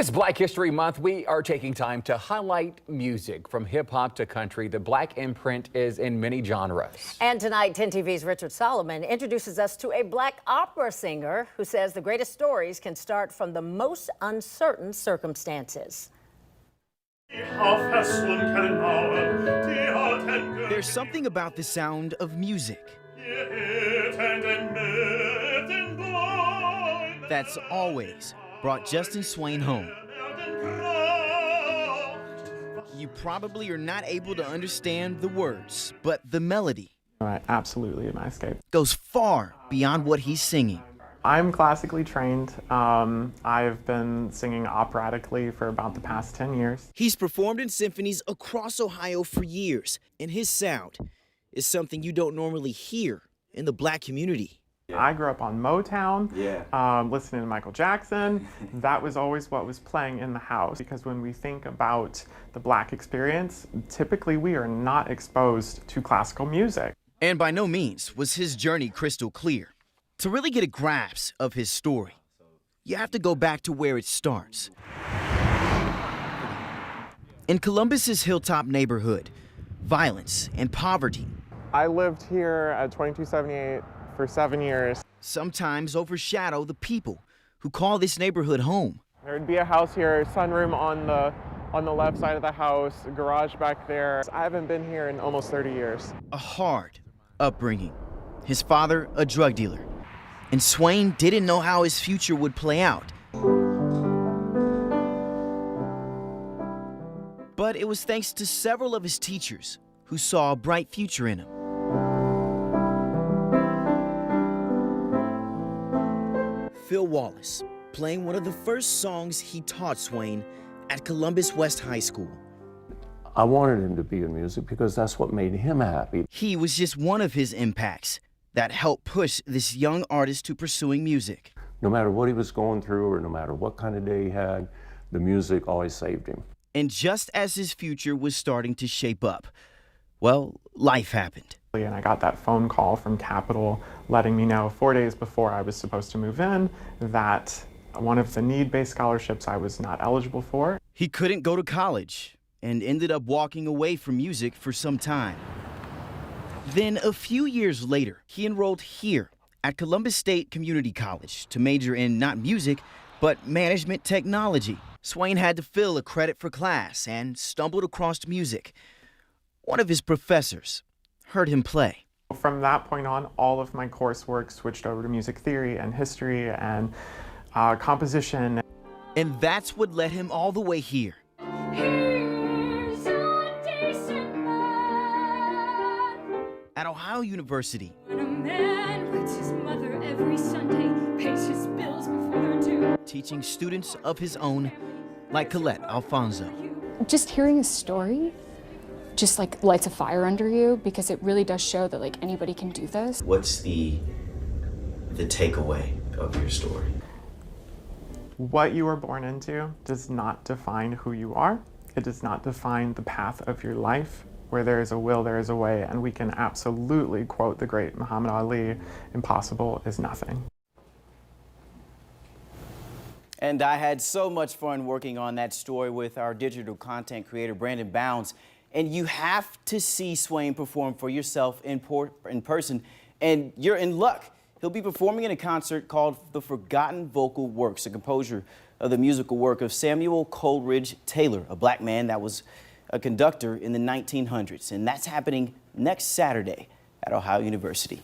This Black History Month, we are taking time to highlight music from hip hop to country. The Black imprint is in many genres. And tonight, 10 TV's Richard Solomon introduces us to a Black opera singer who says the greatest stories can start from the most uncertain circumstances. There's something about the sound of music that's always brought Justin Swain home. You probably are not able to understand the words, but the melody absolutely my escape. Goes far beyond what he's singing. I'm classically trained. I've been singing operatically for about the past 10 years. He's performed in symphonies across Ohio for years, and his sound is something you don't normally hear in the Black community. I grew up on Motown, listening to Michael Jackson. That was always what was playing in the house, because when we think about the Black experience, typically we are not exposed to classical music. And by no means was his journey crystal clear. To really get a grasp of his story, you have to go back to where it starts. In Columbus's Hilltop neighborhood, violence and poverty. I lived here at 2278 for 7 years. Sometimes overshadow the people who call this neighborhood home. There would be a house here, sunroom on the left side of the house, a garage back there. I haven't been here in almost 30 years. A hard upbringing. His father, a drug dealer. And Swain didn't know how his future would play out. But it was thanks to several of his teachers who saw a bright future in him. Phil Wallace, playing one of the first songs he taught Swain at Columbus West High School. I wanted him to be in music because that's what made him happy. He was just one of his impacts that helped push this young artist to pursuing music. No matter what he was going through or no matter what kind of day he had, the music always saved him. And just as his future was starting to shape up, well, life happened. And I got that phone call from Capitol letting me know 4 days before I was supposed to move in that one of the need-based scholarships I was not eligible for. He couldn't go to college and ended up walking away from music for some time. Then a few years later, he enrolled here at Columbus State Community College to major in not music, but management technology. Swain had to fill a credit for class and stumbled across music. One of his professors heard him play. From that point on, all of my coursework switched over to music theory and history and composition. And that's what led him all the way here. At Ohio University. When a man writes his mother every Sunday, pays his bills before they're due. Teaching students of his own, like Colette Alfonso. Just hearing his story just like lights a fire under you, because it really does show that like anybody can do this. What's the takeaway of your story? What you were born into does not define who you are. It does not define the path of your life. Where there is a will, there is a way, and we can absolutely quote the great Muhammad Ali, impossible is nothing. And I had so much fun working on that story with our digital content creator, Brandon Bounds. And you have to see Swain perform for yourself in person, and you're in luck. He'll be performing in a concert called The Forgotten Vocal Works, a composure of the musical work of Samuel Coleridge Taylor, a Black man that was a conductor in the 1900s. And that's happening next Saturday at Ohio University.